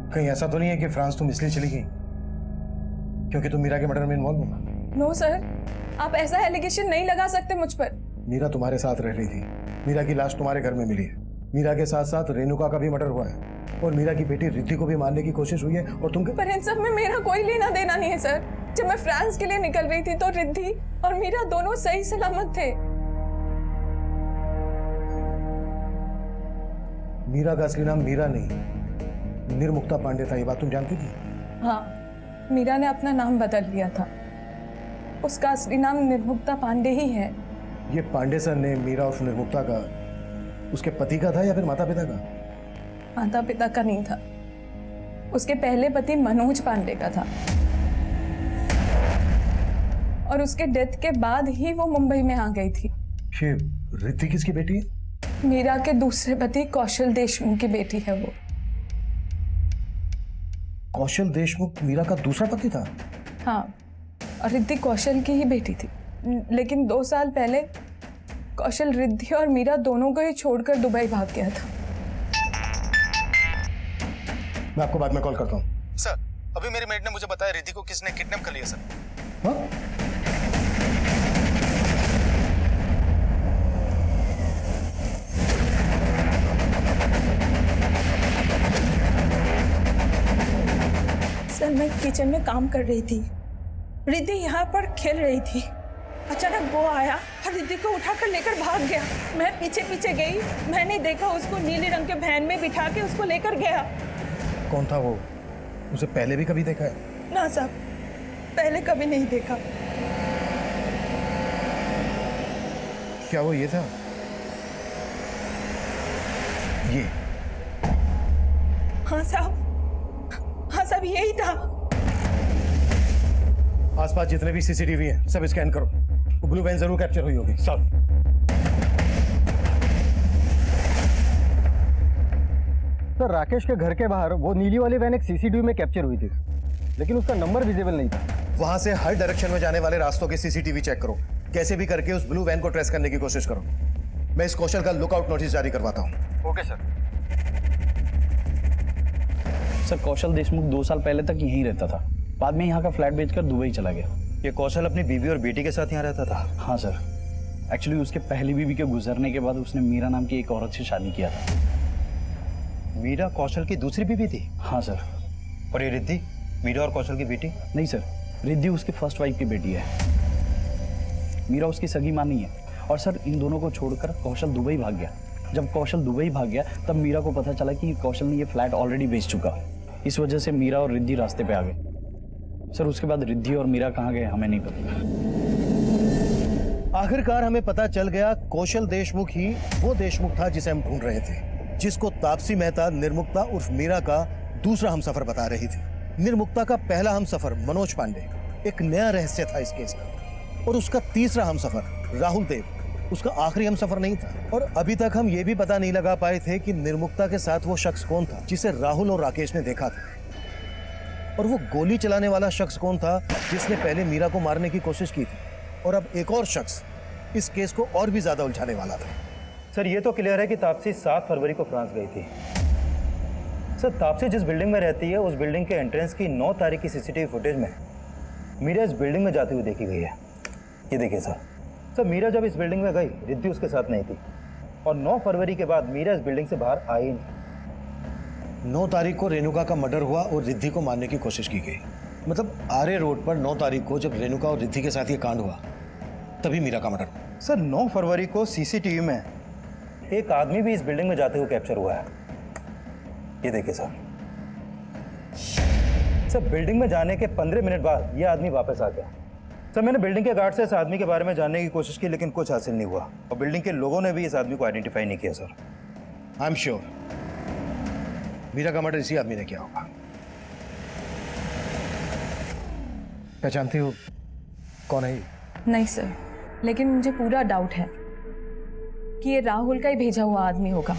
कहीं ऐसा तो नहीं है कि फ्रांस तुम इसलिए चली गई क्योंकि तुम मीरा के मर्डर में इन्वॉल्व हो? नो सर, आप ऐसा एलिगेशन नहीं लगा सकते मुझ पर। मीरा तुम्हारे साथ रह रही थी, मीरा की लाश तुम्हारे घर में मिली है, मीरा के साथ साथ रेणुका का भी मर्डर हुआ है और मीरा की बेटी रिद्धि को भी मारने की कोशिश हुई है और तुम। पर इन सब में मेरा कोई लेना देना नहीं है सर। जब मैं फ्रांस के लिए निकल रही थी तो रिद्धि और मीरा दोनों सही सलामत थे। मीरा का असली नाम मीरा नहीं, निर्मुक्ता पांडे था, ये बात तुम जानती थी? हाँ, मीरा ने अपना नाम बदल लिया था। उसका असली नाम निर्मुक्ता पांडे ही है। ये पांडे सर ने मीरा उस निर्मुक्ता का उसके पति का था या फिर माता पिता का? माता पिता का नहीं था, उसके पहले पति मनोज पांडे का था और उसके डेथ के बाद ही वो मुंबई में आ गई थी। ये रिद्धि किसकी बेटी है? मीरा के दूसरे पति कौशल देशमुख की बेटी है वो। कौशल देशमुख मीरा का दूसरा पति था? हाँ, और रिद्धि कौशल की ही बेटी थी। लेकिन 2 साल पहले कौशल रिद्धि और मीरा दोनों को ही छोड़कर दुबई भाग गया था। मैं आपको बाद में कॉल करता हूँ। सर, अभी मेरी मेट ने मुझे बताया रिद्धि को किसने किडनैप कर लिया सर। हाँ? सर, मैं किचन में काम कर रही थी, रिद्धि यहाँ पर खेल रही थी। अचानक वो आया और रिद्धि को उठाकर लेकर भाग गया। मैं पीछे पीछे गई, मैंने देखा उसको नीले रंग के वैन में बिठा के उसको लेकर गया। कौन था वो? उसे पहले भी कभी देखा है? ना साहब, पहले कभी नहीं देखा। क्या वो ये था? ये? हाँ साहब, हाँ साहब, यही था। आसपास जितने भी सीसीटीवी हैं सब स्कैन करो, वो ब्लू वैन जरूर कैप्चर हुई होगी। सब। सर, राकेश के घर के बाहर वो नीली वाली वैन एक सीसीटीवी में कैप्चर हुई थी, लेकिन उसका नंबर विजिबल नहीं था। वहां से हर डायरेक्शन में जाने वाले रास्तों के सीसीटीवी चेक करो, कैसे भी करके उस ब्लू वैन को ट्रेस करने की कोशिश करो। मैं इस कौशल का लुकआउट नोटिस जारी करवाता हूँ। Okay sir. सर, कौशल देशमुख 2 साल पहले तक यहीं रहता था, बाद में यहाँ का फ्लैट बेचकर दुबई चला गया। ये कौशल अपनी बीवी और बेटी के साथ यहाँ रहता था? हाँ सर, एक्चुअली उसके पहली बीवी के गुजरने के बाद उसने मीरा नाम की एक औरत से शादी किया था। मीरा कौशल की दूसरी बीवी थी? हाँ सर। और ये रिद्धि मीरा और कौशल की बेटी? नहीं सर, रिद्धि उसकी फर्स्ट वाइफ की बेटी है, मीरा उसकी सगी माँ नहीं है। और सर, इन दोनों को छोड़कर कौशल दुबई भाग गया। जब कौशल दुबई भाग गया तब मीरा को पता चला कि कौशल ने ये फ्लैट ऑलरेडी बेच चुका। इस वजह से मीरा और रिद्धि रास्ते पे आ गए। सर, उसके बाद रिद्धि और मीरा कहाँ गए हमें नहीं पता। आखिरकार हमें पता चल गया, कौशल देशमुख ही वो देशमुख था जिसे हम ढूंढ रहे थे, जिसको तापसी मेहता निर्मुक्ता उर्फ मीरा का दूसरा हमसफर बता रही थी। निर्मुक्ता का पहला हमसफर मनोज पांडे एक नया रहस्य था इस केस का, और उसका तीसरा हमसफर राहुल देव उसका आखिरी हमसफर नहीं था। और अभी तक हम ये भी पता नहीं लगा पाए थे कि निर्मुक्ता के साथ वो शख्स कौन था जिसे राहुल और राकेश ने देखा था, और वो गोली चलाने वाला शख्स कौन था जिसने पहले मीरा को मारने की कोशिश की थी। और अब एक और शख्स इस केस को और भी ज्यादा उलझाने वाला था। सर, ये तो क्लियर है कि तापसी 7 फरवरी को फ्रांस गई थी। सर, तापसी जिस बिल्डिंग में रहती है उस बिल्डिंग के एंट्रेंस की 9 तारीख की सीसीटीवी फुटेज में मीरा इस बिल्डिंग में जाती हुई देखी गई है। ये देखिए सर, मीरा जब इस बिल्डिंग में गई रिद्धि उसके साथ नहीं थी, और 9 फरवरी के बाद मीरा इस बिल्डिंग से बाहर आई नहीं। 9 तारीख को रेणुका का मर्डर हुआ और रिद्धि को मारने की कोशिश की गई। मतलब आरे रोड पर 9 तारीख को जब रेणुका और रिद्धि के साथ ये कांड हुआ तभी मीरा का मर्डर हुआ। सर, 9 फरवरी को सीसीटीवी में एक आदमी भी इस बिल्डिंग में जाते हुए कैप्चर हुआ है। ये देखिए सर, बिल्डिंग में जाने के 15 मिनट बाद ये आदमी वापस आ गया। सर, मैंने बिल्डिंग के गार्ड से इस आदमी के बारे में जानने की कोशिश की, लेकिन कुछ हासिल नहीं हुआ, और बिल्डिंग के लोगों ने भी इस आदमी को आइडेंटिफाई नहीं किया। Sir, I am sure Meera का मर्डर इसी आदमी ने किया होगा। पहचानती हो कौन है ये? नहीं सर, लेकिन मुझे पूरा डाउट है कि ये राहुल का ही भेजा हुआ आदमी होगा,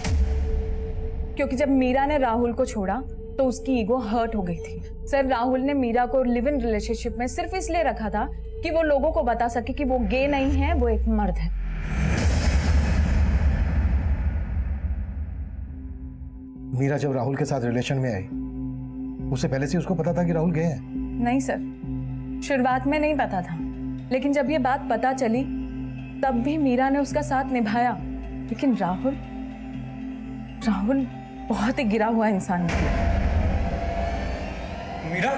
क्योंकि जब मीरा ने राहुल को छोड़ा तो उसकी ईगो हर्ट हो गई थी। सर, राहुल ने मीरा को लिव इन रिलेशनशिप में सिर्फ इसलिए रखा था कि वो लोगों को बता सके कि वो गे नहीं है, वो एक मर्द है। मीरा जब राहुल के साथ रिलेशन में आई उससे पहले से उसको पता था कि राहुल गए हैं? नहीं सर, शुरुआत में नहीं पता था, लेकिन जब ये बात पता चली तब भी मीरा ने उसका साथ निभाया। लेकिन राहुल बहुत ही गिरा हुआ इंसान निकला। मीरा,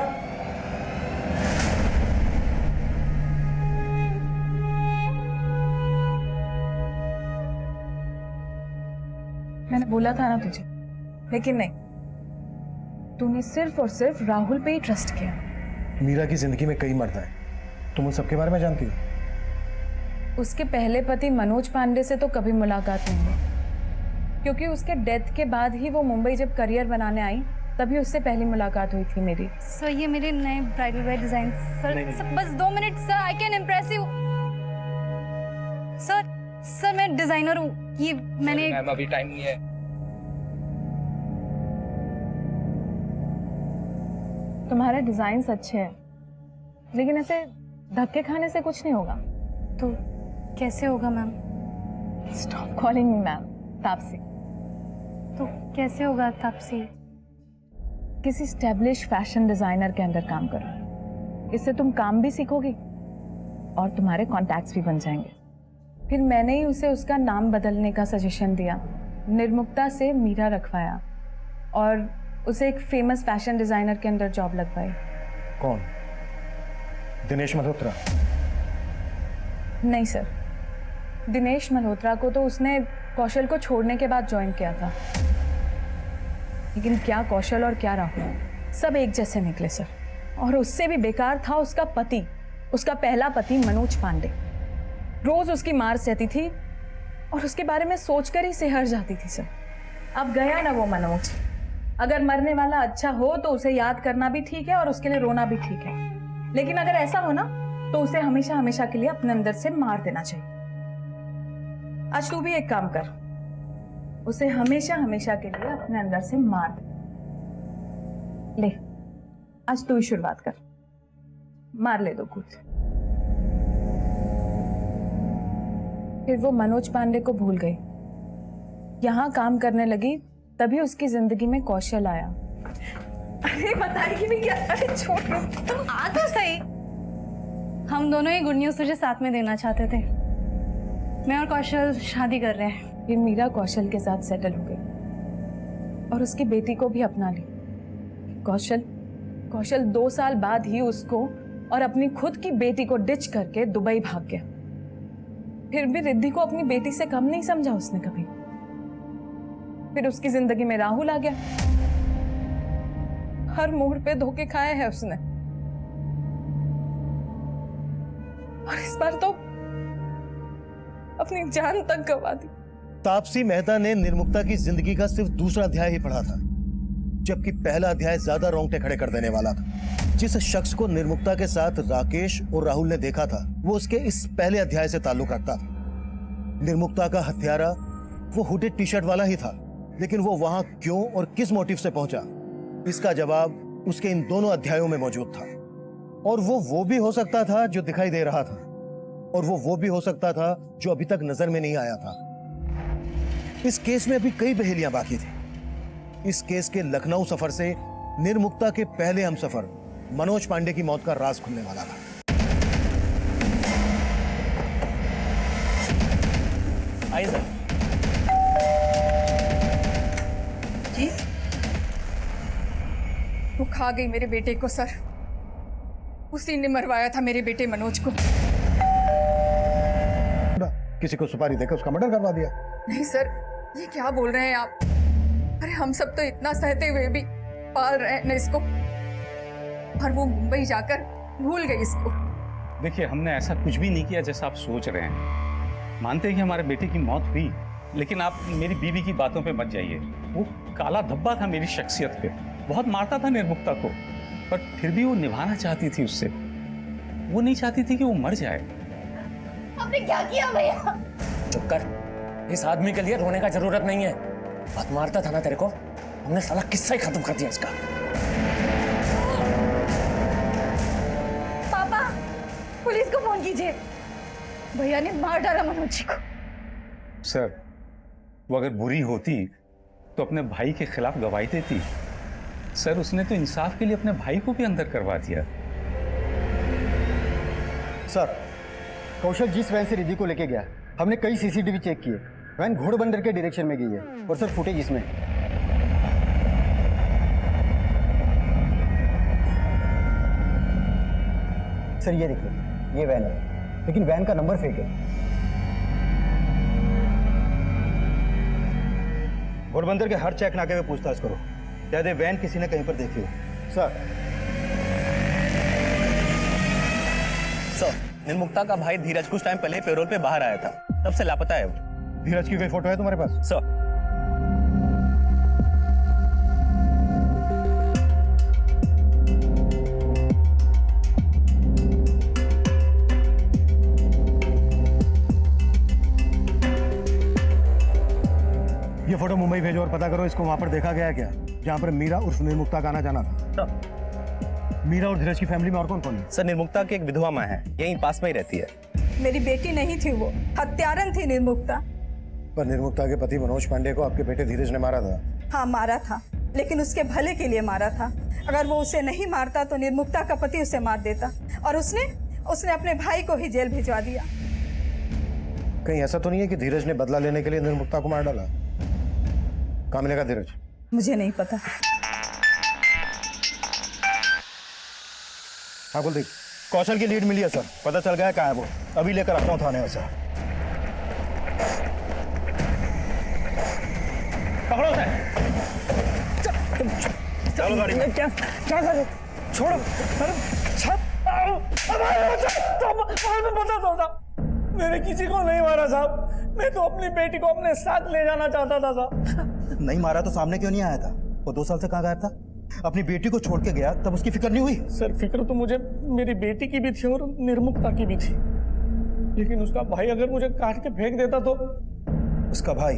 मैंने बोला था ना तुझे, लेकिन नहीं, तूने सिर्फ और सिर्फ राहुल पे ही ट्रस्ट किया। मीरा की जिंदगी में कई मर्द हैं, तुम उन सबके बारे में जानती हो? उसके पहले पति मनोज पांडे से तो कभी मुलाकात नहीं हुई, क्योंकि उसके डेथ के बाद ही वो मुंबई जब करियर बनाने आई तभी उससे पहली मुलाकात हुई थी मेरी। सर ये मेरे नए ब्राइडल वेयर डिजाइन सर बस 2 minute sir, I can impress you sir मैं डिजाइनर हूँ, ये मैंने मैम अभी टाइम नहीं है। तुम्हारे डिजाइन अच्छे हैं, लेकिन ऐसे धक्के खाने से कुछ नहीं होगा। तो कैसे होगा ma'am? Stop calling me ma'am, Taapsee. तो कैसे होगा तापसी? किसी स्टैब्लिश फैशन डिजाइनर के अंदर काम करो, इससे तुम काम भी सीखोगी और तुम्हारे कॉन्टैक्ट्स भी बन जाएंगे। फिर मैंने ही उसे उसका नाम बदलने का सजेशन दिया, निर्मुक्ता से मीरा रखवाया और उसे एक फेमस फैशन डिजाइनर के अंदर जॉब लगवाई। कौन? दिनेश मल्होत्रा? नहीं सर, दिनेश मल्होत्रा को तो उसने कौशल को छोड़ने के बाद ज्वाइन किया था, लेकिन क्या कौशल और क्या राहुल सब एक जैसे निकले सर। और उससे भी बेकार था उसका पति, उसका पहला पति मनोज पांडे। रोज उसकी मार सहती थी और उसके बारे में सोचकर ही सिहर जाती थी सर। अब गया ना वो मनोज, अगर मरने वाला अच्छा हो तो उसे याद करना भी ठीक है और उसके लिए रोना भी ठीक है, लेकिन अगर ऐसा हो ना तो उसे हमेशा हमेशा के लिए अपने अंदर से मार देना चाहिए। आज तू भी एक काम कर, उसे हमेशा हमेशा के लिए अपने अंदर से मार दे। ले, आज तू ही शुरुआत कर, मार ले दो कूद। फिर वो मनोज पांडे को भूल गई, यहां काम करने लगी, तभी उसकी जिंदगी में कौशल आया। अरे बताएगी भी क्या? अरे छोड़, तुम आ तो सही। हम दोनों ही गुड न्यूज तुझे साथ में देना चाहते थे। मैं और कौशल शादी कर रहे हैं। फिर मीरा कौशल के साथ सेटल हो गई और उसकी बेटी को भी अपना ली। कौशल 2 साल बाद ही उसको और अपनी खुद की बेटी को डिच करके दुबई भाग गया। फिर भी रिद्धि को अपनी बेटी से कम नहीं समझा उसने कभी। फिर उसकी जिंदगी में राहुल आ गया, हर मोड़ पे धोखे खाए हैं उसने, और इस बार तो अपनी जान तक गंवा दी। तापसी मेहता ने निर्मुक्ता की जिंदगी का सिर्फ दूसरा अध्याय ही पढ़ा था, जबकि पहला अध्याय ज्यादा रोंगटे खड़े कर देने वाला था। जिस शख्स को निर्मुक्ता के साथ राकेश और राहुल ने देखा था, वो उसके इस पहले अध्याय से ताल्लुक रखता था। निर्मुक्ता का हत्यारा वो हुडेड टी शर्ट वाला ही था, लेकिन वो वहां क्यों और किस मोटिव से पहुंचा, इसका जवाब उसके इन दोनों अध्यायों में मौजूद था। और वो भी हो सकता था जो दिखाई दे रहा था, और वो भी हो सकता था जो अभी तक नजर में नहीं आया था। इस केस में अभी कई पहेलियां बाकी थी। इस केस के लखनऊ सफर से निर्मुक्ता के पहले हमसफर मनोज पांडे की मौत का राज खुलने वाला था। आइए सर। जी वो खा गई मेरे बेटे को सर, उसी ने मरवाया था मेरे बेटे मनोज को। किसी को सुपारी देकर उसका मर्डर करवा दिया। नहीं सर, ये क्या बोल रहे हैं आप? अरे हम सब तो इतना सहते हुए भी पाल रहे हैं ना इसको, और वो मुंबई जाकर भूल गई इसको। देखिए, हमने ऐसा कुछ भी नहीं किया जैसा आप सोच रहे हैं। मानते हैं कि हमारे बेटे की मौत हुई, लेकिन आप मेरी बीवी की बातों पे मत जाइए। वो काला धब्बा था मेरी शख्सियत पे, बहुत मारता था निर्मुक्ता को, पर फिर भी वो निभाना चाहती थी उससे। वो नहीं चाहती थी कि वो मर जाए। आपने क्या किया भैया? चुप कर, इस आदमी के लिए रोने का जरूरत नहीं है। बहुत मारता था ना तेरे को, हमने साला किस्सा ही खत्म कर दिया इसका। पापा, पुलिस को फोन कीजिए, भैया ने मार डाला मनोज जी को। सर, वो अगर बुरी होती तो अपने भाई के खिलाफ गवाही देती। सर उसने तो इंसाफ के लिए अपने भाई को भी अंदर करवा दिया। सर, कौशल जिस वैन से रिद्धि को लेके गया, हमने कई सीसीटीवी चेक किए। वैन घोड़बंदर के डायरेक्शन में गई है और सर फुटेज इसमें है। सर ये देखिए, ये वैन है, लेकिन वैन का नंबर फेक है। घोड़बंदर के हर चेक नाके पे पूछताछ करो, शायद ये वैन किसी ने कहीं पर देखी हो। सर, सर, निर्मुक्ता का भाई धीरज कुछ टाइम पहले पेरोल पे बाहर आया था, तब से लापता है वो। धीरज की कोई फोटो है तुम्हारे पास? सर, ये फोटो मुंबई भेजो और पता करो इसको वहां पर देखा गया है क्या, जहां पर मीरा उर्फ निर्मुक्ता का आना जाना था। मीरा और धीरज की फैमिली में और कौन कौन है? सर निर्मुक्ता की एक विधवा माँ है, यहीं पास में ही रहती है। मेरी बेटी नहीं थी, वो हत्यारन थी निर्मुक्ता। पर निर्मुक्ता के पति मनोज पांडे को आपके बेटे धीरज ने मारा था। हाँ मारा था, लेकिन उसके भले के लिए मारा था। अगर वो उसे नहीं मारता तो निर्मुक्ता का पति उसे मार देता, और उसने अपने भाई को ही जेल भिजवा दिया। कहीं ऐसा तो नहीं है कि धीरज ने बदला लेने के लिए निर्मुक्ता को मार डाला? कहाँ मिलेगा धीरज? मुझे नहीं पता। हाँ कुलदीप। कौशल की लीड मिली है सर, पता चल गया कहाँ है वो। अभी लेकर आता हूँ थाने में सर। पकड़ो उसे। चलो गाड़ी में। क्या करो? छोड़ो। मैंने किसी को नहीं मारा साहब, मैं तो अपनी बेटी को अपने साथ ले जाना चाहता था साहब। नहीं मारा तो सामने क्यों नहीं आया था? वो 2 साल से कहाँ गायब था? अपनी बेटी को छोड़ के गया तब उसकी फिक्र नहीं हुई? सर फिक्र तो मुझे मेरी बेटी की भी थी और निर्मुक्ता की भी थी, लेकिन उसका भाई अगर मुझे काट के फेंक देता तो। उसका भाई?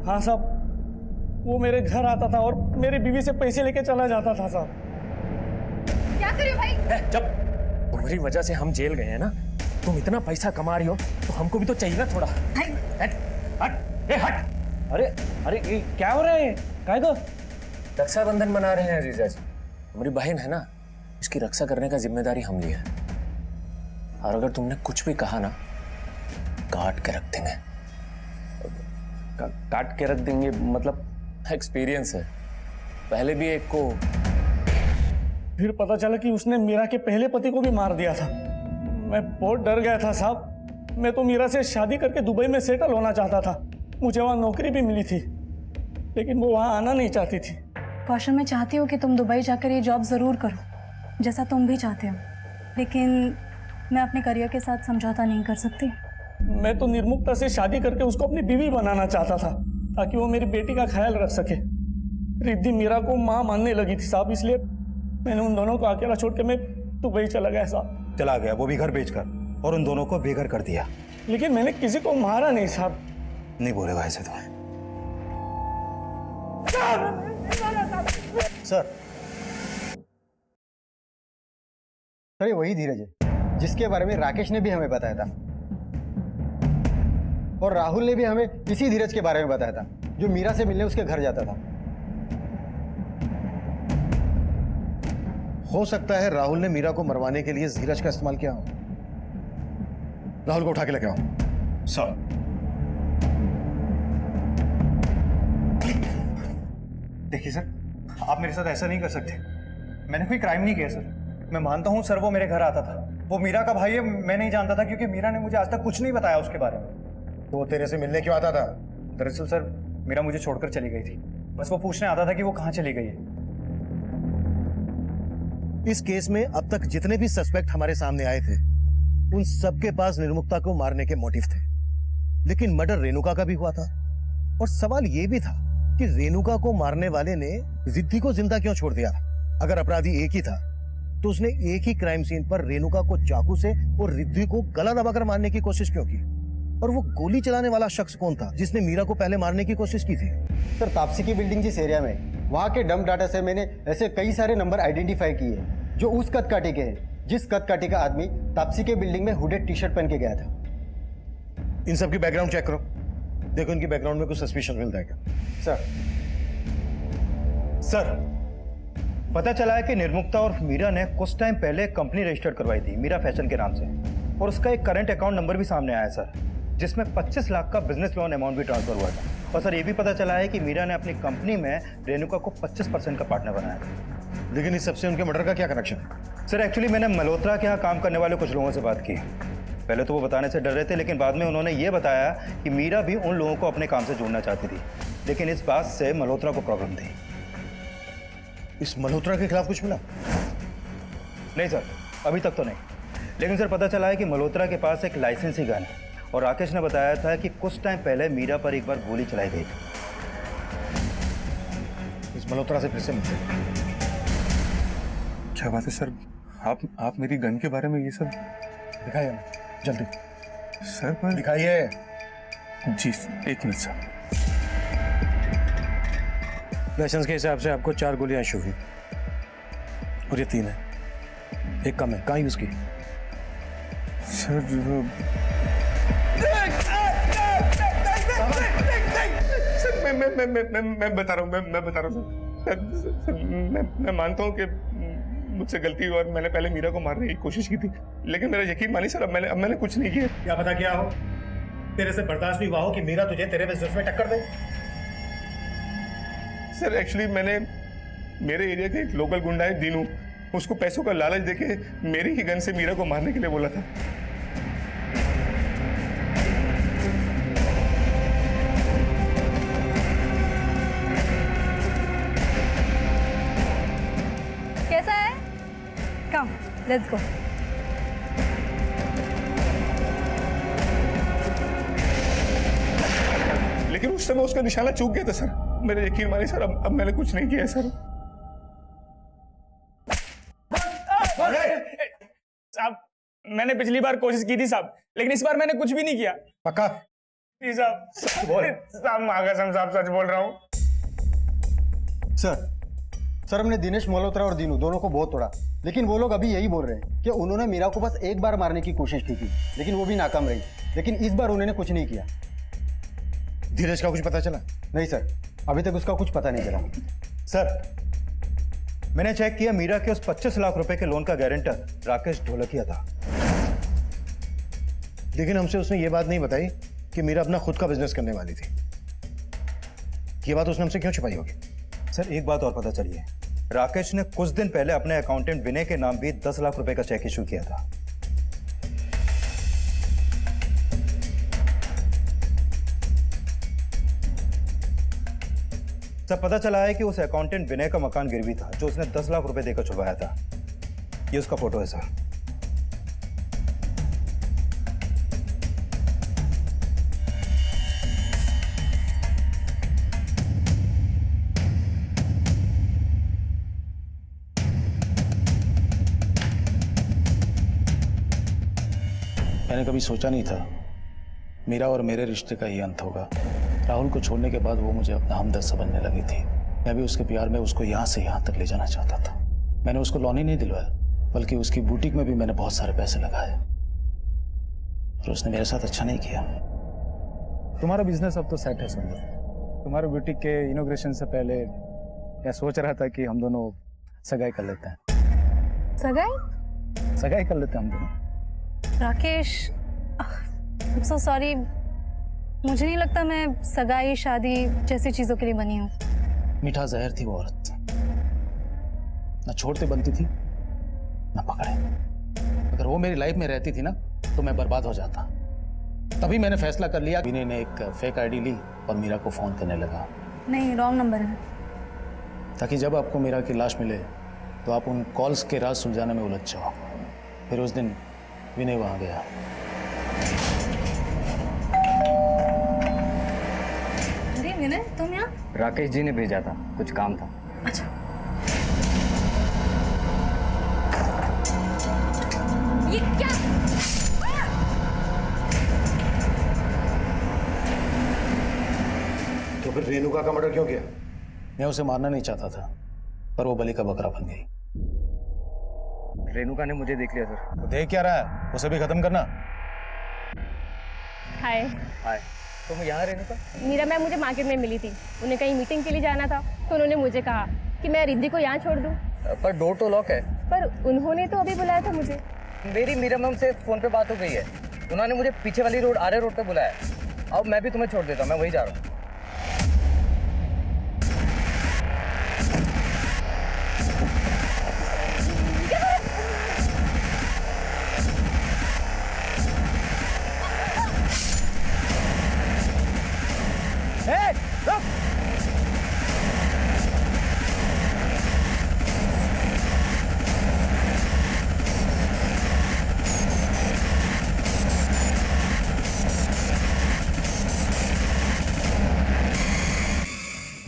हाँ साहब, वो मेरे घर आता था और मेरी बीवी से पैसे लेके चला जाता था साहब। क्या करे भाई? जब तुम्हारी वजह से हम जेल गए हैं ना, तुम इतना पैसा कमा रही हो तो हमको भी तो चाहिए ना थोड़ा। हट हट हट। अरे अरे ये क्या हो रहा है? काय को? रक्षाबंधन मना रहे हैं जीजा जी, हमारी बहन है ना, इसकी रक्षा करने का जिम्मेदारी हम लिया है। और अगर तुमने कुछ भी कहा ना, काट के रख देंगे। काट के रख देंगे मतलब? एक्सपीरियंस है, पहले भी एक को। फिर पता चला कि उसने मीरा के पहले पति को भी मार दिया था। मैं बहुत डर गया था साहब। मैं तो मीरा से शादी करके दुबई में सेटल होना चाहता था, मुझे वहां नौकरी भी मिली थी, लेकिन वो वहां आना नहीं चाहती थी। कौशल, मैं चाहती हूँ कि तुम दुबई जाकर ये जॉब ज़रूर करो, जैसा तुम भी चाहते हो, लेकिन मैं अपने करियर के साथ समझौता नहीं कर सकती। मैं तो निर्मुक्ता से शादी करके उसको अपनी बीवी बनाना चाहता था, ताकि वो मेरी बेटी का ख्याल रख सके। रिद्धि मीरा को माँ मानने लगी थी साहब, इसलिए मैंने उन दोनों को अकेला छोड़ के मैं दुबई चला गया साहब। चला गया, वो भी घर बेचकर, और उन दोनों को बेघर कर दिया। लेकिन मैंने किसी को मारा नहीं साहब। नहीं बोलेगा ऐसे तो। सर ये वही धीरज है जिसके बारे में राकेश ने भी हमें बताया था, और राहुल ने भी हमें इसी धीरज के बारे में बताया था, जो मीरा से मिलने उसके घर जाता था। हो सकता है राहुल ने मीरा को मरवाने के लिए धीरज का इस्तेमाल किया हो। राहुल को उठा के लेके आओ। सर देखिए सर, आप मेरे साथ ऐसा नहीं कर सकते। मैंने कोई क्राइम नहीं किया सर। मैं मानता हूँ सर, वो मेरे घर आता था, वो मीरा का भाई है। मैं नहीं जानता था क्योंकि मीरा ने मुझे आज तक कुछ नहीं बताया उसके बारे में। तो वो तेरे से मिलने क्यों आता था? दरअसल सर मीरा मुझे छोड़कर चली गई थी, बस वो पूछने आता था कि वो कहाँ चली गई है। इस केस में अब तक जितने भी सस्पेक्ट हमारे सामने आए थे, उन सबके पास निर्मुक्ता को मारने के मोटिव थे, लेकिन मर्डर रेणुका का भी हुआ था। और सवाल यह भी था कि रेणुका को मारने वाले ने रिद्धि को जिंदा क्यों छोड़ दिया? अगर अपराधी एक ही था तो उसने एक ही क्राइम सीन पर रेणुका को चाकू से और रिद्धि को गला दबाकर मारने की कोशिश क्यों की? और वो गोली चलाने वाला शख्स कौन था जिसने मीरा को पहले मारने की कोशिश की थी? सर तापसी की बिल्डिंग जिस एरिया में, वहां के डंप डाटा से मैंने ऐसे कई सारे नंबर आइडेंटिफाई किए जो उस कद काटे के हैं जिस कद काटे का आदमी तापसी के बिल्डिंग में हुडेड टी शर्ट पहन के गया था। इन सब की बैकग्राउंड चेक करो, देखो इनकी बैकग्राउंड में कुछ सस्पिशन मिलता है क्या? सर पता चला है कि निर्मुक्ता और मीरा ने कुछ टाइम पहले कंपनी रजिस्टर्ड करवाई थी मीरा फैशन के नाम से, और उसका एक करंट अकाउंट नंबर भी सामने आया सर, जिसमें 25 लाख का बिजनेस लोन अमाउंट भी ट्रांसफर हुआ था। और सर ये भी पता चला है कि मीरा ने अपनी कंपनी में रेणुका को 25% का पार्टनर बनाया था। लेकिन इस सबसे उनके मर्डर का क्या कनेक्शन? सर एक्चुअली मैंने मल्होत्रा के यहाँ काम करने वाले कुछ लोगों से बात की। पहले तो वो बताने से डर रहे थे, लेकिन बाद में उन्होंने ये बताया कि मीरा भी उन लोगों को अपने काम से जोड़ना चाहती थी, लेकिन इस बात से मल्होत्रा को प्रॉब्लम थी। इस मल्होत्रा के खिलाफ कुछ मिला? नहीं सर, अभी तक तो नहीं, लेकिन सर पता चला है कि मल्होत्रा के पास एक लाइसेंसी गन है, और राकेश ने बताया था कि कुछ टाइम पहले मीरा पर एक बार गोली चलाई गई थी। इस मल्होत्रा से फिर से मिलते। क्या बात है सर, आप मेरी गन के बारे में ये सब दिखाइए ना, जल्दी सर। पर दिखाइए। जी एक मिनट सर। लाइसेंस के हिसाब से आपको 4 गोलियां इशू हुई और ये 3 है, एक कम है। कहाँ यूज की? सर मैं बता रहा हूँ, मैं बता रहा हूँ सर। मैं मानता हूँ कि मुझसे गलती हुई और मैंने पहले मीरा को मारने की कोशिश की थी, लेकिन मेरा यकीन मानिए सर, अब मैंने कुछ नहीं किया। क्या पता क्या हो, तेरे से बर्दाश्त नहीं हुआ हो कि मीरा तुझे तेरे बिजनेस में टक्कर दे। सर एक्चुअली मेरे एरिया के एक लोकल गुंडा है दीनू, उसको पैसों का लालच देके मेरी ही गन से मीरा को मारने के लिए बोला था। कैसा है? कम, लेट्स गो। लेकिन उस समय उसका निशाना चूक गया था सर, मेरा यकीन मानिए सर, अब मैंने कुछ नहीं किया है सर। साहब मैंने पिछली बार कोशिश की थी साहब, लेकिन इस बार मैंने कुछ भी नहीं किया। पक्का? जी साहब। साहब मागासम साहब सच बोल रहा हूँ। सर हमने दिनेश मल्होत्रा और दीनू दोनों को बहुत तोड़ा, लेकिन वो लोग अभी यही बोल रहे हैं कि उन्होंने मीरा को बस एक बार मारने की कोशिश की थी, लेकिन वो भी नाकाम रही। लेकिन इस बार उन्होंने कुछ नहीं किया। धीरज का कुछ पता चला? नहीं सर, अभी तक उसका कुछ पता नहीं चला। सर मैंने चेक किया, मीरा के उस 25 लाख रुपए के लोन का गारंटर राकेश ढोलकिया था। लेकिन हमसे उसने ये बात नहीं बताई कि मीरा अपना खुद का बिजनेस करने वाली थी। ये बात उसने हमसे क्यों छिपाई होगी? सर एक बात और पता चली है, राकेश ने कुछ दिन पहले अपने अकाउंटेंट विनय के नाम भी 10 लाख रुपए का चेक इशू किया था। सर पता चला है कि उस अकाउंटेंट विनय का मकान गिरवी था, जो उसने 10 लाख रुपए देकर छुपाया था। ये उसका फोटो है सर। मैंने कभी सोचा नहीं था मेरा और मेरे रिश्ते का ये अंत होगा। राहुल को छोड़ने के बाद वो मुझे अपना हमदर्द समझने लगी थी। मैं भी उसके प्यार में उसको यहाँ से यहाँ तक ले जाना चाहता था। मैंने उसको लोन ही नहीं दिलवाया, बल्कि उसकी बुटीक में भी मैंने बहुत सारे पैसे लगाए, और उसने मेरे साथ अच्छा नहीं किया। तुम्हारा बिजनेस अब तो सेट है सुंदर। तुम्हारे बुटीक के इनॉग्रेशन से पहले मैं सोच रहा था कि हम दोनों सगाई कर लेते हैं। सगाई कर लेते हैं हम दोनों। राकेश, I'm so sorry, मुझे नहीं लगता मैं सगाई शादी जैसी चीजों के लिए बनी हूँ। मीठा जहर थी वो औरत, ना छोड़ते बनती थी ना पकड़े। अगर वो मेरी लाइफ में रहती थी ना तो मैं बर्बाद हो जाता। तभी मैंने फैसला कर लिया। विनय ने एक फेक आईडी ली और मीरा को फोन करने लगा। नहीं, रॉन्ग नंबर है। ताकि जब आपको मीरा की लाश मिले तो आप उन कॉल्स के राज सुलझाने में उलझ जाओ। फिर उस दिन विनय वहां गया। अरे विनय, तुम यहाँ? राकेश जी ने भेजा था, कुछ काम था। अच्छा। ये क्या? तो फिर रेणुका का मर्डर क्यों किया? मैं उसे मारना नहीं चाहता था, पर वो बलि का बकरा बन गई। रेणुका ने मुझे देख लिया सर। तो देख क्या रहा है, उसे भी खत्म करना। हाय। हाय। तुम यहाँ रेणुका? मीरा मैम मुझे मार्केट में मिली थी, उन्हें कहीं मीटिंग के लिए जाना था, तो उन्होंने मुझे कहा कि मैं रिद्धि को यहाँ छोड़ दूँ। पर डोर तो लॉक है। पर उन्होंने तो अभी बुलाया था मुझे। मेरी मीरा मैम से फोन पे बात हो गई है, उन्होंने मुझे पीछे वाली रोड आर्य रोड पे बुलाया। अब मैं भी तुम्हें छोड़ देता हूँ, मैं वही जा रहा हूँ।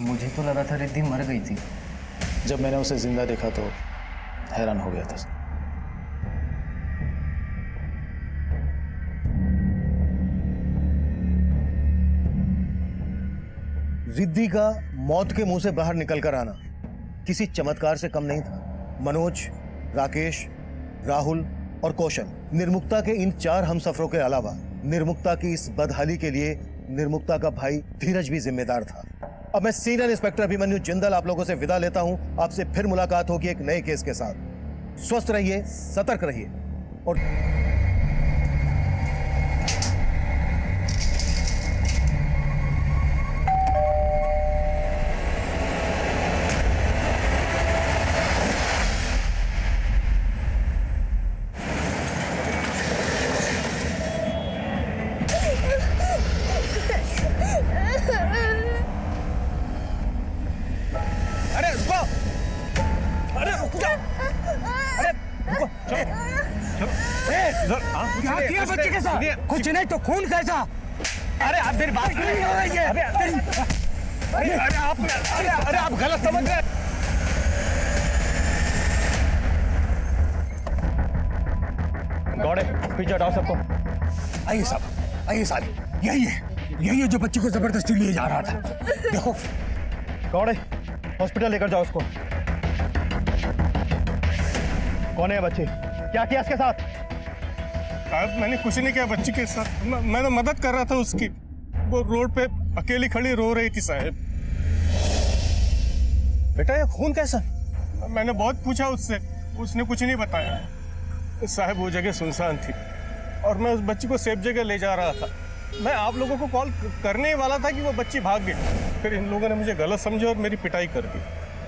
मुझे तो लगा था रिद्धि मर गई थी। जब मैंने उसे जिंदा देखा तो हैरान हो गया था। रिद्धि का मौत के मुंह से बाहर निकलकर आना किसी चमत्कार से कम नहीं था। मनोज, राकेश, राहुल और कौशल, निर्मुक्ता के इन 4 हमसफरों के अलावा निर्मुक्ता की इस बदहाली के लिए निर्मुक्ता का भाई धीरज भी जिम्मेदार था। अब मैं सीनियर इंस्पेक्टर अभिमन्यु जिंदल आप लोगों से विदा लेता हूं। आपसे फिर मुलाकात होगी एक नए केस के साथ। स्वस्थ रहिए, सतर्क रहिए और बच्चे के साथ कुछ नहीं तो खून कैसा? अरे आप मेरी बात नहीं हो रही है। अरे आप गलत समझ रहे हैं। गौड़े पीछे हटाओ सबको। आइए साहब, आइए साहब, यही है जो बच्ची को जबरदस्ती लिए जा रहा था। देखो गौड़े हॉस्पिटल लेकर जाओ उसको। कौन है बच्ची? क्या किया इसके साथ? साहब मैंने कुछ नहीं किया बच्ची के साथ, मैं तो मदद कर रहा था उसकी। वो रोड पे अकेली खड़ी रो रही थी साहब। बेटा ये खून कैसा? मैंने बहुत पूछा उससे, उसने कुछ नहीं बताया। साहब वो जगह सुनसान थी और मैं उस बच्ची को सेफ जगह ले जा रहा था। मैं आप लोगों को कॉल करने ही वाला था कि वो बच्ची भाग गई। फिर इन लोगों ने मुझे गलत समझा और मेरी पिटाई कर दी।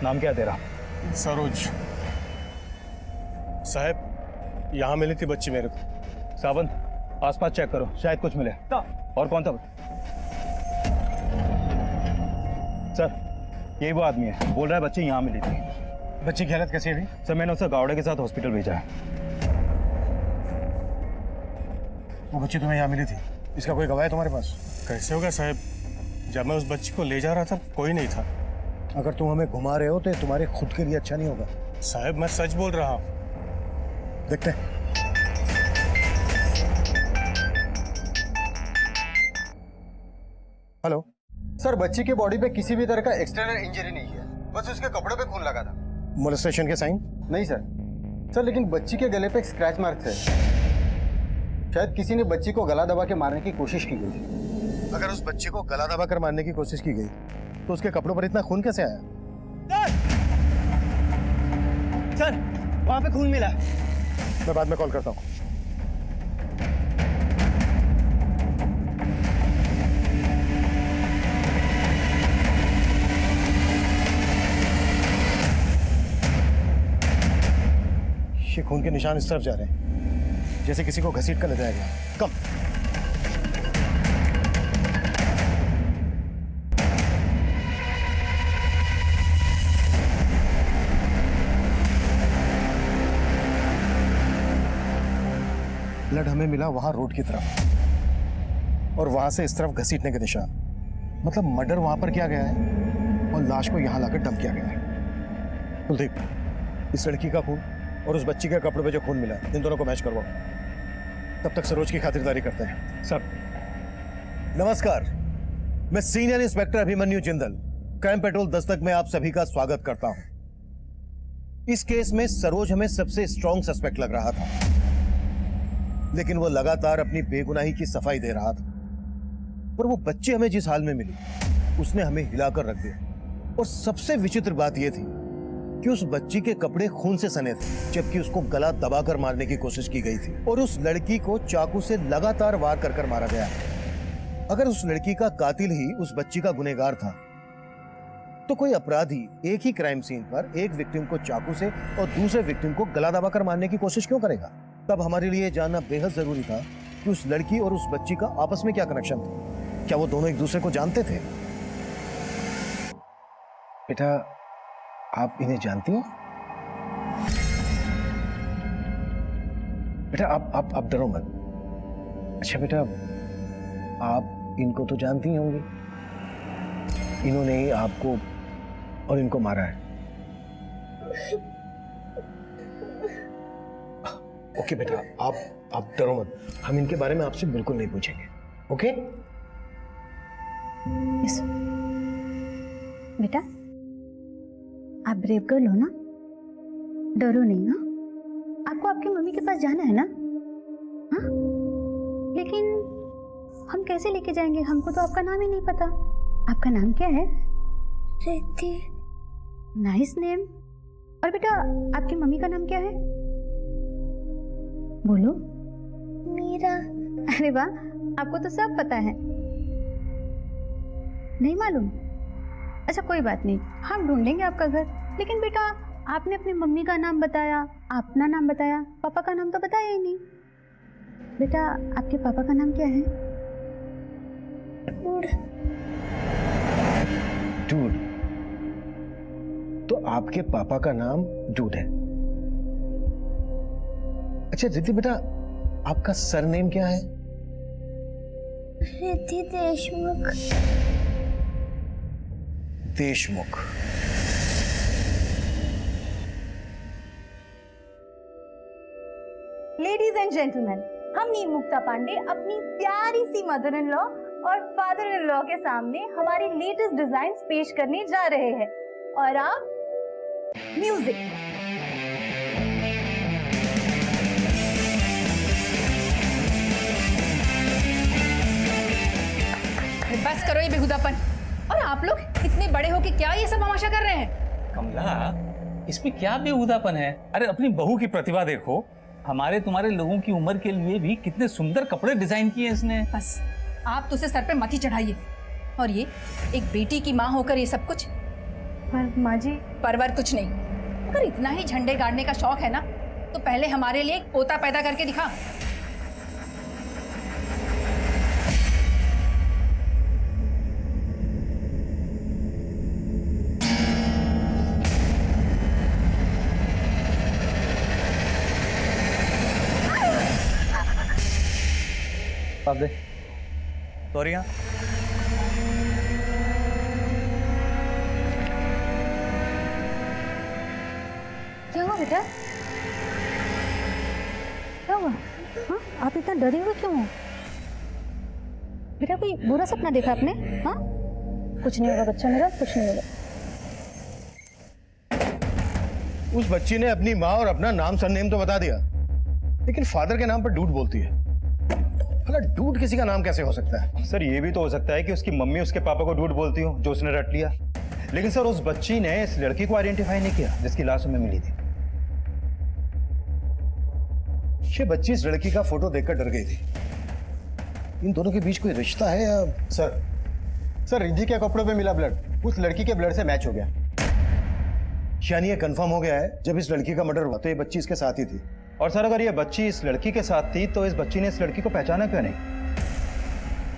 नाम क्या तेरा? सरोज। साहब यहाँ मिली थी बच्ची मेरे को। सावन आसपास चेक करो, शायद कुछ मिले। और कौन था? सर यही वो आदमी है, बोल रहा है बच्ची यहाँ मिली थी। बच्ची की हालत कैसी है अभी? सर मैंने उसे गावड़े के साथ हॉस्पिटल भेजा है। वो बच्ची तुम्हें यहाँ मिली थी, इसका कोई गवाह है तुम्हारे पास? कैसे होगा साहब, जब मैं उस बच्ची को ले जा रहा था कोई नहीं था। अगर तुम हमें घुमा रहे हो तो ये तुम्हारे खुद के लिए अच्छा नहीं होगा। साहब मैं सच बोल रहा हूँ। देखते हैं। हेलो सर, बच्ची के बॉडी पे किसी भी तरह का एक्सटर्नल इंजरी नहीं है, बस उसके कपड़ों पे खून लगा था। मोलेस्टेशन के साइन? नहीं सर, लेकिन बच्ची के गले पे एक स्क्रैच मार्क्स है। शायद किसी ने बच्ची को गला दबा के मारने की कोशिश की गई। अगर उस बच्चे को गला दबा कर मारने की कोशिश की गई तो उसके कपड़ों पर इतना खून कैसे आया? सर वहां पे खून मिला। मैं बाद में कॉल करता हूँ। ये खून के निशान इस तरफ जा रहे हैं, जैसे किसी को घसीट कर ले जाया गया। कम। ब्लड हमें मिला वहां रोड की तरफ और वहां से इस तरफ घसीटने के निशान। मतलब मर्डर वहां पर किया गया है और लाश को यहां लाकर डंप किया गया है। कुलदीप, इस लड़की का खून और उस बच्ची के कपड़े पे जो खून मिला इन दोनों को मैच करवाओ। तब तक सरोज की खातिरदारी करते हैं। सर नमस्कार, मैं senior inspector Abhimanyu Jindal crime petrol Dastak में आप सभी का स्वागत करता हूं। इस केस में सरोज हमें सबसे स्ट्रॉन्ग सस्पेक्ट लग रहा था, लेकिन वो लगातार अपनी बेगुनाही की सफाई दे रहा था। पर वो बच्ची हमें जिस हाल में मिली उसने हमें हिलाकर रख दिया। और सबसे विचित्र बात यह थी कि उस बच्ची के कपड़े खून से सने थे, जबकि उसको गला दबाकर मारने की कोशिश की गई थी और उस लड़की को चाकू से लगातार वार कर कर मारा गया। अगर उस लड़की का कातिल ही उस बच्ची का गुनहगार था, तो कोई अपराधी एक ही क्राइम सीन पर एक विक्टिम को चाकू से और दूसरे विक्टिम को गला दबाकर मारने की कोशिश क्यों करेगा? तब हमारे लिए जानना बेहद जरूरी था कि उस लड़की और उस बच्ची का आपस में क्या कनेक्शन था। क्या वो दोनों एक दूसरे को जानते थे? बेटा, आप इन्हें जानती हैं? बेटा, आप डरो मत। अच्छा बेटा, आप इनको तो जानती ही होंगी। इन्होंने ही आपको और इनको मारा है। ओके बेटा, आप डरो मत। हम इनके बारे में आपसे बिल्कुल नहीं पूछेंगे। ओके? बेटा, आप ब्रेव गर्ल हो ना, डरो नहीं। हाँ, आपको आपकी मम्मी के पास जाना है ना? हाँ, लेकिन हम कैसे लेके जाएंगे? हमको तो आपका नाम ही नहीं पता। आपका नाम क्या है? रिद्धि। Nice name. और बेटा, आपकी मम्मी का नाम क्या है? बोलो। मीरा। अरे वाह, आपको तो सब पता है। नहीं मालूम? अच्छा कोई बात नहीं, हम ढूंढेंगे आपका घर। लेकिन बेटा, आपने अपनी मम्मी का नाम बताया, अपना नाम बताया, पापा का नाम तो बताया ही नहीं। बेटा, आपके पापा का नाम क्या है? डूड। तो आपके पापा का नाम डूड है। अच्छा रिद्धि बेटा, आपका सरनेम क्या है? Riddhi Deshmukh. Deshmukh. Ladies and gentleman, हम नीम मुक्ता पांडे अपनी प्यारी सी मदर इन लॉ और फादर इन लॉ के सामने हमारी लेटेस्ट डिजाइन्स पेश करने जा रहे हैं। और आप म्यूजिक। बस करो ये बेहुदापन। और आप लोग इतने बड़े हो कि क्या ये सब तमाशा कर रहे हैं? कमला, इसमें क्या बेहुदापन है? अरे अपनी बहू की प्रतिभा देखो। हमारे तुम्हारे लोगों की उम्र के लिए भी कितने सुंदर कपड़े डिजाइन किए इसने। बस आप तो उसे सर पे मत ही चढ़ाइए। और ये एक बेटी की माँ होकर ये सब कुछ? पर माँ जी, परवर कुछ नहीं। अगर इतना ही झंडे गाड़ने का शौक है ना, तो पहले हमारे लिए एक पोता पैदा करके दिखा। आप दे। सॉरी। हाँ, क्या हुआ बेटा? क्या हुआ? हाँ, आप इतना डरे हुए क्यों हो? बेटा, कोई बुरा सपना देखा आपने? हाँ, कुछ नहीं होगा बच्चा मेरा, कुछ नहीं होगा। उस बच्ची ने अपनी माँ और अपना नाम सरनेम तो बता दिया, लेकिन फादर के नाम पर डूड बोलती है। भला डूड किसी का नाम कैसे हो सकता है? सर ये भी तो हो सकता है कि उसकी मम्मी उसके पापा को डूड बोलती हो, जो उसने रट लिया। लेकिन सर उस बच्ची ने इस लड़की को आइडेंटिफाई नहीं किया जिसकी लाश हमें मिली थी। ये बच्ची इस लड़की का फोटो देखकर डर गई थी। इन दोनों के बीच कोई रिश्ता है या? सर रिद्धि के कपड़ों पे मिला ब्लड उस लड़की के ब्लड से मैच हो गया। यानी ये कंफर्म हो गया है, जब इस लड़की का मर्डर हुआ तो ये बच्ची इसके साथ ही थी। और सर अगर ये बच्ची इस लड़की के साथ थी तो इस बच्ची ने इस लड़की को पहचाना क्यों नहीं?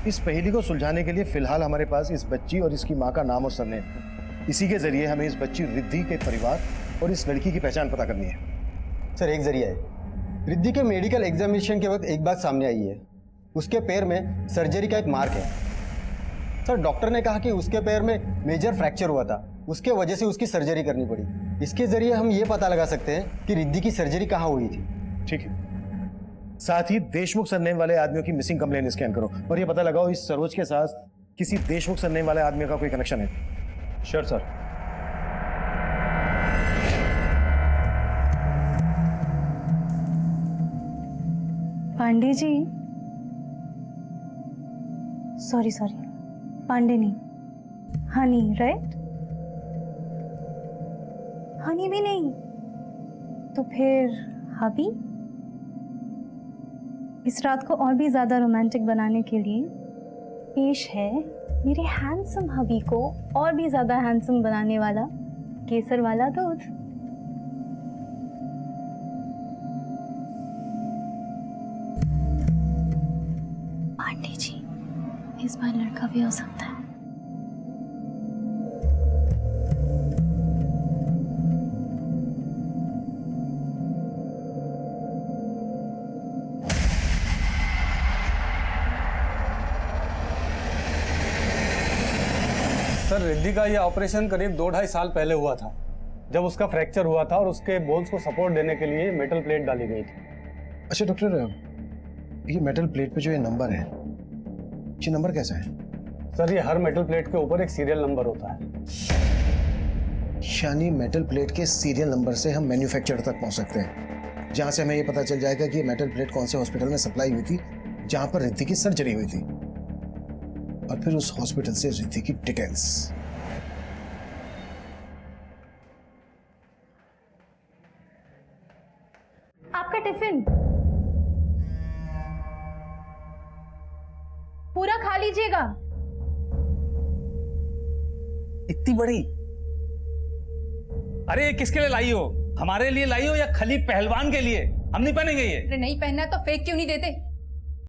इस पहेली को सुलझाने के लिए फिलहाल हमारे पास इस बच्ची और इसकी माँ का नाम और सरनेम है। इसी के जरिए हमें इस बच्ची रिद्धि के परिवार और इस लड़की की पहचान पता करनी है। सर एक जरिया है। रिद्धि के मेडिकल एग्जामिनेशन के वक्त एक बात सामने आई है, उसके पैर में सर्जरी का एक मार्क है। सर डॉक्टर ने कहा कि उसके पैर में मेजर फ्रैक्चर हुआ था, उसके वजह से उसकी सर्जरी करनी पड़ी। इसके जरिए हम ये पता लगा सकते हैं कि रिद्धि की सर्जरी कहाँ हुई थी। ठीक है, साथ ही देशमुख सरनेम वाले आदमियों की मिसिंग कंप्लेन स्कैन करो और ये पता लगाओ इस सरोज के साथ किसी देशमुख सरनेम वाले आदमी का कोई कनेक्शन है। Sure sir. Pandey ji, sorry Pandey नहीं, हनी राइट? हनी भी नहीं, तो फिर हबी? इस रात को और भी ज्यादा रोमांटिक बनाने के लिए पेश है मेरे हैंडसम हबी को और भी ज्यादा हैंडसम बनाने वाला केसर वाला दूध। पांडे जी, इस बार लड़का भी हो सकता है। सर, रिद्धि का ये ऑपरेशन करीब 2-2.5 साल पहले हुआ था, जब उसका फ्रैक्चर हुआ था और उसके बोन्स को सपोर्ट देने के लिए मेटल प्लेट डाली गई थी। अच्छा डॉक्टर, ये मेटल प्लेट पे जो ये नंबर है, ये नंबर कैसा है? सर, ये हर मेटल प्लेट के ऊपर एक सीरियल नंबर होता है। यानी मेटल प्लेट के सीरियल नंबर से हम मैन्युफैक्चरर तक पहुंच सकते हैं, जहां से हमें ये पता चल जाएगा कि ये मेटल प्लेट कौन से हॉस्पिटल में सप्लाई हुई थी, जहां पर रिद्धि की सर्जरी हुई थी, और फिर उस हॉस्पिटल से रिद्धि की डिटेल्स। आपका टिफिन पूरा खा लीजिएगा। इतनी बड़ी? अरे ये किसके लिए लाई हो? हमारे लिए लाई हो या खली पहलवान के लिए? हम नहीं पहनेंगे ये। नहीं पहनना तो फेंक क्यों नहीं देते?